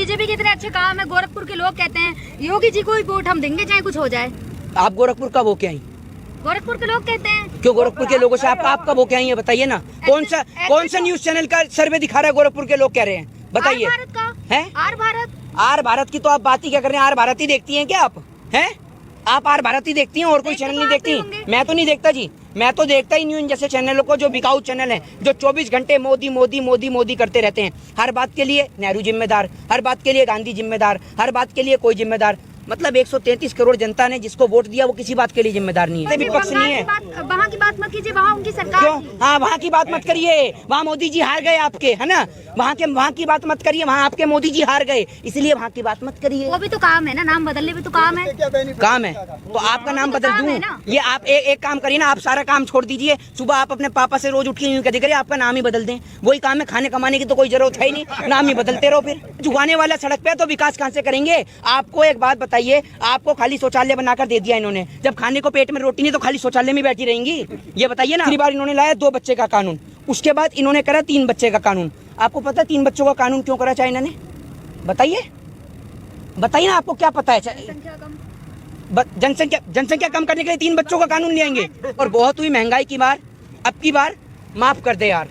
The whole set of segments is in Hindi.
बीजेपी के इतने अच्छे काम है, गोरखपुर के लोग कहते हैं योगी जी को ही वोट हम देंगे चाहे कुछ हो जाए। आप गोरखपुर कब होके आई? गोरखपुर के लोग कहते हैं। क्यों गोरखपुर के लोगों से आप कब होके आई है बताइए ना। कौन सा न्यूज चैनल का सर्वे दिखा रहा है गोरखपुर के लोग कह रहे हैं, बताइए। आर भारत का है? आर भारत की तो आप बात ही क्या कर रहे हैं? आर भारत ही देखती हैं क्या आप? हैं आप आर भारत ही देखती हैं और कोई चैनल नहीं देखती? मैं तो नहीं देखता जी, मैं तो देखता ही नहीं हूँ इन जैसे चैनलों को जो बिकाऊ चैनल हैं, जो 24 घंटे मोदी मोदी मोदी मोदी करते रहते हैं। हर बात के लिए नेहरू जिम्मेदार, हर बात के लिए गांधी जिम्मेदार, हर बात के लिए कोई जिम्मेदार। मतलब 133 करोड़ जनता ने जिसको वोट दिया वो किसी बात के लिए जिम्मेदार नहीं है, विपक्ष नहीं है। वहाँ की बात मत कीजिए, वहाँ उनकी सरकार। क्यों? हाँ वहाँ की बात मत करिए, वहाँ मोदी जी हार गए आपके, है ना। वहाँ की बात मत करिए, वहाँ आपके मोदी जी हार गए, इसलिए वहाँ की बात मत करिए। वो भी तो काम है ना, नाम बदलने भी तो काम है। काम है तो आपका नाम बदल दूं? ये आप एक काम करिए ना, आप सारा काम छोड़ दीजिए। सुबह आप अपने पापा से रोज उठ के यूं कहते करिए आपका नाम ही बदल दें, वही काम है। खाने कमाने की तो कोई जरूरत है ही नहीं, नाम ही बदलते रहो। फिर जुगाने वाला सड़क पे तो विकास कहाँ से करेंगे? आपको एक बात बताइए, आपको खाली शौचालय बनाकर दे दिया इन्होंने, जब खाने को पेट में रोटी नहीं तो खाली शौचालय में बैठी रहेंगी? ये बताइए ना। बार इन्होंने लाया 2 बच्चे का कानून, उसके बाद इन्होंने करा 3 बच्चे का कानून। आपको पता है 3 बच्चों का कानून क्यों करा चाइना ने? बताइए ना, आपको क्या पता है? जनसंख्या कम करने के लिए 3 बच्चों का कानून ले आएंगे। और बहुत हुई महंगाई की बार, अब की बार माफ कर दे यार।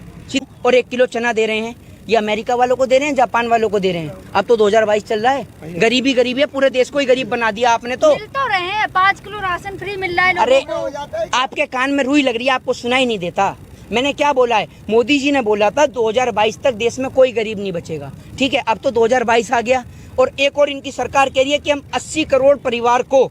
और 1 किलो चना दे रहे हैं, ये अमेरिका वालों को दे रहे हैं, जापान वालों को दे रहे हैं। अब तो 2022 चल रहा है, गरीबी है, पूरे देश को ही गरीब बना दिया आपने। तो मिल तो रहे हैं, 5 किलो राशन फ्री मिल रहा है लोगों अरे को। आपके कान में रुई लग रही है, आपको सुनाई नहीं देता। मैंने क्या बोला है? मोदी जी ने बोला था 2022 तक देश में कोई गरीब नहीं बचेगा। ठीक है, अब तो 2022 आ गया और एक और इनकी सरकार कह रही है कि हम 80 करोड़ परिवार को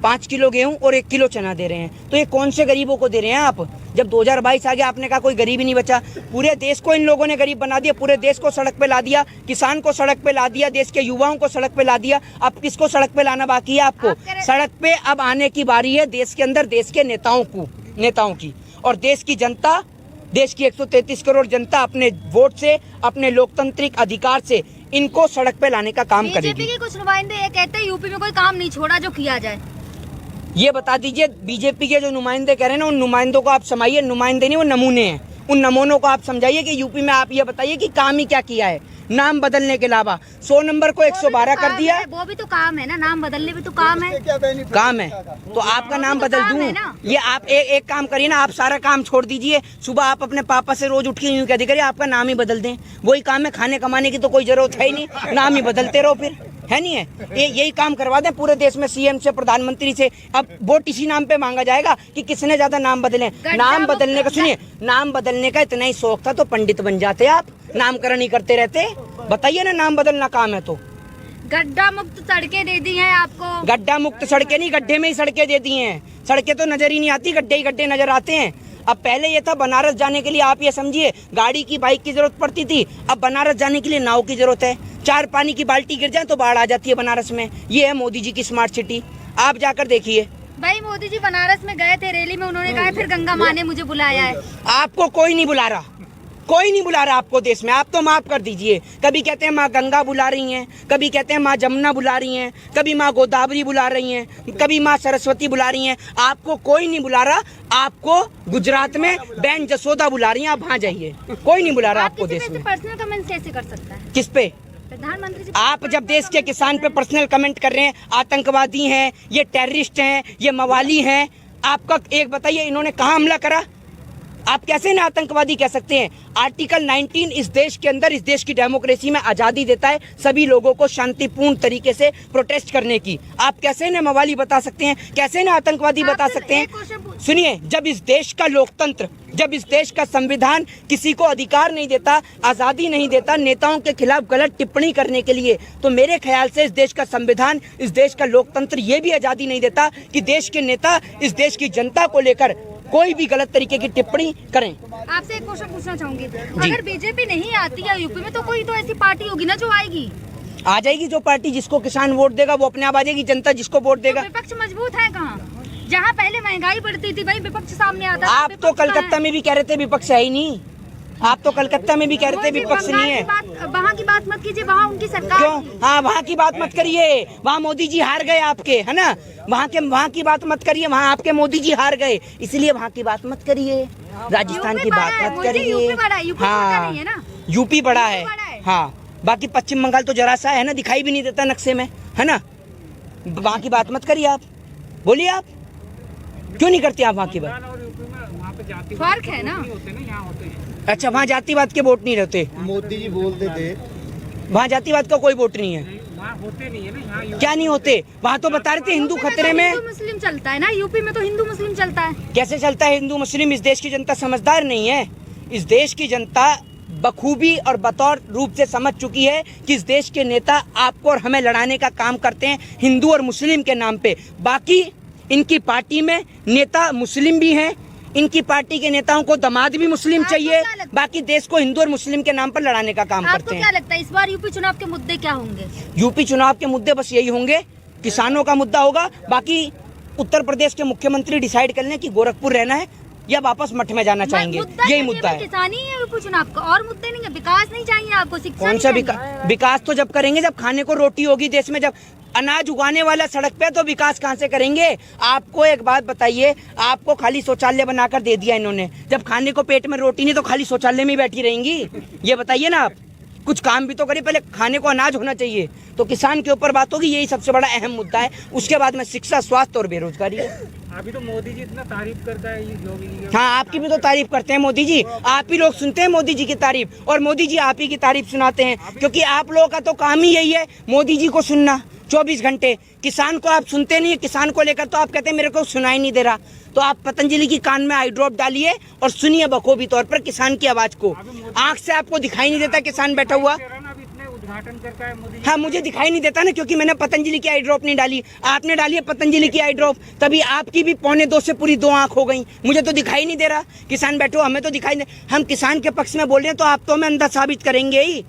5 किलो गेहूं और 1 किलो चना दे रहे हैं। तो ये कौन से गरीबों को दे रहे हैं आप? जब 2022 आ गया आपने कहा कोई गरीब ही नहीं बचा। पूरे देश को इन लोगों ने गरीब बना दिया, पूरे देश को सड़क पे ला दिया, किसान को सड़क पे ला दिया, देश के युवाओं को सड़क पे ला दिया। अब किसको सड़क पे लाना बाकी है आपको? सड़क पे अब आने की बारी है देश के अंदर देश के नेताओं की। और देश की जनता, देश की 133 करोड़ जनता अपने वोट से, अपने लोकतांत्रिक अधिकार से इनको सड़क पे लाने का काम करेगी। बीजेपी के कुछ नुमाइंदे ये कहते हैं यूपी में कोई काम नहीं छोड़ा जो किया जाए। ये बता दीजिए, बीजेपी के जो नुमाइंदे कह रहे हैं ना, उन नुमाइंदों को आप समझाइए। नुमाइंदे नहीं, वो नमूने हैं। उन नमूनों को आप समझाइए कि यूपी में आप ये बताइए कि काम ही क्या किया है नाम बदलने के अलावा। 100 नंबर को 112 कर दिया। वो भी तो काम है ना, नाम बदलने भी तो काम है। काम है तो आपका नाम बदल दूं? ये आप एक काम करिए ना, आप सारा काम छोड़ दीजिए। सुबह आप अपने पापा से रोज उठ के यूं कहते करिए आपका नाम ही बदल दें, वही काम है। खाने कमाने की तो कोई जरूरत है ही नहीं, नाम ही बदलते रहो। फिर है नहीं है? यही काम करवा दें पूरे देश में, सीएम से, प्रधानमंत्री से। अब वोट इसी नाम पे मांगा जाएगा कि किसने ज्यादा नाम बदले। नाम बदलने का, सुनिए, नाम बदलने का इतना ही शौक था तो पंडित बन जाते आप, नामकरण ही करते रहते। बताइए ना, नाम बदलना काम है तो। गड्ढा मुक्त सड़कें दे दी हैं आपको। गड्ढा मुक्त सड़कें नहीं, गड्ढे में ही सड़कें दे दी हैं। सड़कें तो नजर ही नहीं आती, गड्ढे ही गड्ढे नजर आते हैं। अब पहले ये था बनारस जाने के लिए आप ये समझिए गाड़ी की, बाइक की जरूरत पड़ती थी। अब बनारस जाने के लिए नाव की जरूरत है। 4 पानी की बाल्टी गिर जाए तो बाढ़ आ जाती है बनारस में। ये है मोदी जी की स्मार्ट सिटी, आप जाकर देखिए। भाई मोदी जी बनारस में गए थे रैली में, उन्होंने कहा फिर गंगा माँ ने मुझे बुलाया है। आपको कोई नहीं बुला रहा, कोई नहीं बुला रहा आपको देश में। आप तो माफ कर दीजिए, कभी कहते हैं माँ गंगा बुला रही हैं, कभी कहते हैं माँ जमुना बुला रही हैं, कभी माँ गोदावरी बुला रही हैं, कभी माँ सरस्वती बुला रही हैं। आपको कोई नहीं बुला रहा, आपको गुजरात में बहन जसोदा बुला रही हैं, आप वहाँ जाइए। कोई नहीं बुला रहा आपको देश में। पर्सनल कमेंट कैसे कर सकता है? किस पे? प्रधानमंत्री जी। आप जब देश के किसान पे पर्सनल कमेंट कर रहे हैं, आतंकवादी हैं, ये टेररिस्ट हैं, ये मवाली हैं, आपका एक बताइए इन्होंने कहाँ हमला करा? आप कैसे ना आतंकवादी कह सकते हैं? आर्टिकल 19 इस देश के अंदर, इस देश की डेमोक्रेसी में आजादी देता है सभी लोगों को शांतिपूर्ण तरीके से प्रोटेस्ट करने की। आप कैसे ना मवाली बता सकते हैं, कैसे ना आतंकवादी बता सकते हैं? सुनिए, जब इस देश का लोकतंत्र, जब इस देश का संविधान किसी को अधिकार नहीं देता, आजादी नहीं देता नेताओं के खिलाफ गलत टिप्पणी करने के लिए, तो मेरे ख्याल से इस देश का संविधान, इस देश का लोकतंत्र ये भी आजादी नहीं देता कि देश के नेता इस देश की जनता को लेकर कोई भी गलत तरीके की टिप्पणी करें। आपसे एक क्वेश्चन पूछना चाहूंगी, अगर बीजेपी नहीं आती है यूपी में तो कोई तो ऐसी पार्टी होगी ना जो आएगी? आ जाएगी, जो पार्टी जिसको किसान वोट देगा वो अपने आप आ जाएगी। जनता जिसको वोट देगा। तो विपक्ष मजबूत है कहाँ? जहाँ पहले महंगाई बढ़ती थी वही विपक्ष सामने आता। आप तो कलकत्ता में भी कह रहे थे विपक्ष है ही नहीं, आप तो कलकत्ता में भी कह रहे थे विपक्ष नहीं है। वहाँ की बात मत कीजिए, वहाँ उनकी सरकार। क्यों? हाँ, वहाँ की बात मत करिए, वहाँ मोदी जी हार गए आपके, है ना। वहाँ की बात मत करिए, वहाँ आपके मोदी जी हार गए, इसलिए वहाँ की बात मत करिए। राजस्थान की बात मत करिए। हाँ, यूपी बड़ा है। हाँ, बाकी पश्चिम बंगाल तो जरा सा है ना, दिखाई भी नहीं देता नक्शे में, है ना। वहाँ की बात मत करिए आप, बोलिए आप क्यों नहीं करते आप वहाँ की बात? फर्क है ना। अच्छा, वहाँ जातिवाद के वोट नहीं रहते। मोदी जी बोलते थे वहाँ जातिवाद का कोई वोट नहीं है। वहाँ होते नहीं है ना, यहाँ क्या नहीं होते? वहाँ तो बता रहे थे हिंदू खतरे में। हिंदू मुस्लिम चलता है ना, यूपी में तो हिंदू मुस्लिम चलता है। कैसे चलता है हिंदू मुस्लिम? इस देश की जनता समझदार नहीं है। इस देश की जनता बखूबी और बतौर रूप से समझ चुकी है कि इस देश के नेता आपको और हमें लड़ाने का काम करते हैं हिंदू और मुस्लिम के नाम पे। बाकी इनकी पार्टी में नेता मुस्लिम भी हैं, इनकी पार्टी के नेताओं को दामाद भी मुस्लिम चाहिए, बाकी देश को हिंदू और मुस्लिम के नाम पर लड़ाने का काम आपको करते क्या हैं। लगता है इस बार यूपी चुनाव के मुद्दे क्या होंगे? यूपी चुनाव के मुद्दे बस यही होंगे, किसानों का मुद्दा होगा। बाकी उत्तर प्रदेश के मुख्यमंत्री डिसाइड कर लें कि गोरखपुर रहना है या वापस मठ में जाना चाहेंगे, यही मुद्दा है। किसानी है यूपी चुनाव का, और मुद्दे नहीं है। विकास नहीं चाहिए आपको, शिक्षा कौन सा विकास तो जब करेंगे जब खाने को रोटी होगी देश में, जब अनाज उगाने वाला सड़क पे, तो विकास कहाँ से करेंगे? आपको एक बात बताइए, आपको खाली शौचालय बनाकर दे दिया इन्होंने, जब खाने को पेट में रोटी नहीं तो खाली शौचालय में ही बैठी रहेंगी? ये बताइए ना आप, कुछ काम भी तो करिए, पहले खाने को अनाज होना चाहिए। तो किसान के ऊपर बात होगी, यही सबसे बड़ा अहम मुद्दा है। उसके बाद में शिक्षा, स्वास्थ्य और बेरोजगारी है। अभी तो मोदी जी इतना तारीफ करता है ये योगी। हाँ, आपकी भी तो तारीफ करते हैं मोदी जी, आप ही लोग सुनते हैं मोदी जी की तारीफ, और मोदी जी आप ही की तारीफ सुनाते हैं, क्योंकि आप लोगों का तो काम ही यही है मोदी जी को सुनना 24 घंटे। किसान को आप सुनते नहीं है, किसान को लेकर तो आप कहते हैं मेरे को सुनाई नहीं दे रहा। तो आप पतंजलि की कान में आई ड्रॉप डालिए और सुनिए बखूबी तौर पर किसान की आवाज को। आंख से आपको दिखाई नहीं देता किसान बैठा हुआ? उद्घाटन करता है मोदी। हाँ, मुझे दिखाई नहीं देता ना, क्योंकि मैंने पतंजलि की आई ड्रॉप नहीं डाली। आपने डाली है पतंजलि की आई ड्रॉप, तभी आपकी भी 1.25 से पूरी 2 आंख हो गई। मुझे तो दिखाई नहीं दे रहा, किसान बैठो, हमें तो दिखाई नहीं। हम किसान के पक्ष में बोल रहे हैं तो आप तो हमें अंधा साबित करेंगे ही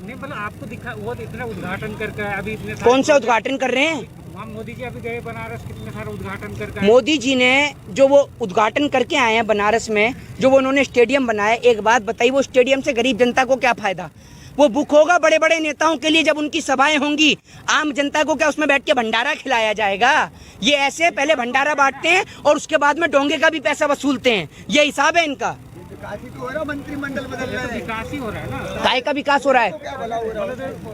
नहीं, मतलब आपको दिखा, वो इतना उद्घाटन करके अभी इतने कौन सा उद्घाटन कर रहे हैं? वहाँ मोदी जी अभी गए बनारस, कितने सारे उद्घाटन करके। मोदी जी ने जो वो उद्घाटन करके आए हैं बनारस में, जो वो उन्होंने स्टेडियम बनाया, एक बात बताइए, वो स्टेडियम से गरीब जनता को क्या फायदा? वो बुक होगा बड़े बड़े नेताओं के लिए, जब उनकी सभाएं होंगी, आम जनता को क्या उसमें बैठ के भंडारा खिलाया जाएगा? ये ऐसे पहले भंडारा बांटते हैं और उसके बाद में डोंगे का भी पैसा वसूलते हैं, ये हिसाब है इनका। मंत्रिमंडल बदल रहा है, विकास ही हो रहा है ना। काय का विकास हो रहा है?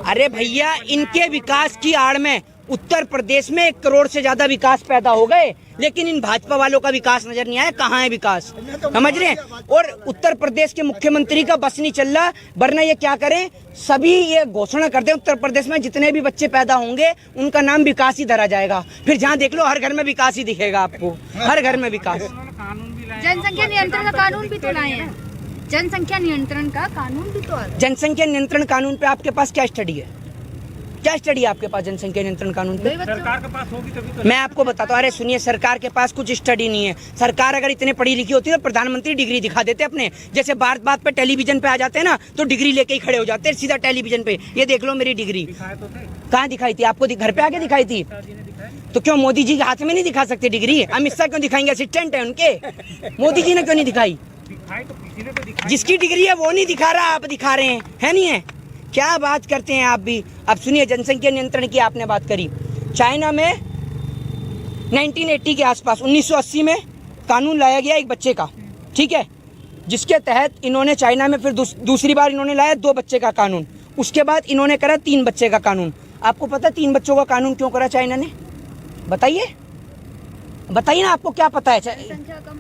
अरे भैया, इनके विकास की आड़ में उत्तर प्रदेश में 1 करोड़ से ज्यादा विकास पैदा हो गए, लेकिन इन भाजपा वालों का विकास नजर नहीं आया। कहाँ है विकास, समझ रहे हैं? और उत्तर प्रदेश के मुख्यमंत्री का बस नहीं चल रहा, वरना ये क्या करें, सभी ये घोषणा कर दें उत्तर प्रदेश में जितने भी बच्चे पैदा होंगे उनका नाम विकास ही धरा जाएगा। फिर जहाँ देख लो हर घर में विकास ही दिखेगा आपको, हर घर में विकास। कानून भी लाए, जनसंख्या नियंत्रण का कानून भी तो लाए हैं। जनसंख्या नियंत्रण का कानून भी तो आ गया। जनसंख्या नियंत्रण कानून पे आपके पास क्या स्टडी है? क्या स्टडी है आपके पास जनसंख्या नियंत्रण कानून पे? सरकार के पास होगी तभी तो। मैं आपको बताता हूँ, अरे सुनिए, सरकार के पास कुछ स्टडी नहीं है। सरकार अगर इतने पढ़ी लिखी होती तो प्रधानमंत्री डिग्री दिखा देते अपने, जैसे बात बात पे टेलीविजन पे आ जाते हैं ना, तो डिग्री लेके ही खड़े हो जाते हैं सीधा टेलीविजन पे, ये देख लो मेरी डिग्री। दिखाए तो थे, कहाँ दिखाई थी आपको? घर पे आके दिखाई थी? जी ने दिखाए। तो क्यों मोदी जी के हाथ में नहीं दिखा सकते डिग्री? अमित शाह क्यों दिखाएंगे, असिस्टेंट है उनके? मोदी जी ने क्यों नहीं दिखाई? दिखाई तो किसी ने तो दिखाई। जिसकी डिग्री है वो नहीं दिखा रहा, आप दिखा रहे हैं, है नहीं है? क्या बात करते हैं आप भी। अब सुनिए, जनसंख्या नियंत्रण की आपने बात करी। चाइना में 1980 के आसपास 1980 में कानून लाया गया एक बच्चे का, ठीक है, जिसके तहत इन्होंने चाइना में फिर दूसरी बार इन्होंने लाया 2 बच्चे का कानून। उसके बाद इन्होंने करा 3 बच्चे का कानून। आपको पता 3 बच्चों का कानून क्यों करा चाइना ने? बताइए, बताइए ना, आपको क्या पता है? संख्या कम,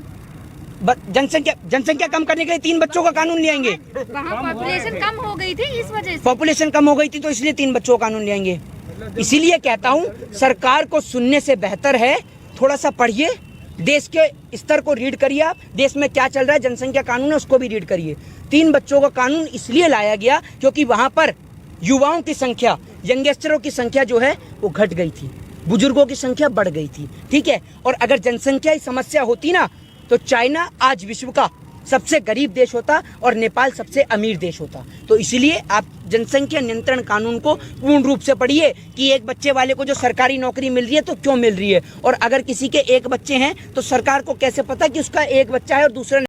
जनसंख्या कम करने के लिए 3 बच्चों का कानून ले आएंगे। वहाँ पॉपुलेशन कम हो गई थी, इस वजह से। पॉपुलेशन कम हो गई थी तो इसलिए 3 बच्चों का कानून ले आएंगे। इसीलिए कहता हूँ, सरकार को सुनने से बेहतर है थोड़ा सा पढ़िए, देश के स्तर को रीड करिए, आप देश में क्या चल रहा है, जनसंख्या कानून है उसको भी रीड करिए। 3 बच्चों का कानून इसलिए लाया गया क्योंकि वहां पर युवाओं की संख्या, यंगस्टरों की संख्या जो है वो घट गई थी, बुजुर्गों की संख्या बढ़ गई थी, ठीक है। और अगर जनसंख्या की समस्या होती ना, तो चाइना आज विश्व का सबसे गरीब देश होता और नेपाल सबसे अमीर देश होता। तो इसलिए आप जनसंख्या नियंत्रण कानून को पूर्ण रूप से पढ़िए कि एक बच्चे वाले को जो सरकारी नौकरी मिल रही है तो क्यों मिल रही है, और अगर किसी के 1 बच्चे हैं तो सरकार को कैसे पता कि उसका 1 बच्चा है और दूसरा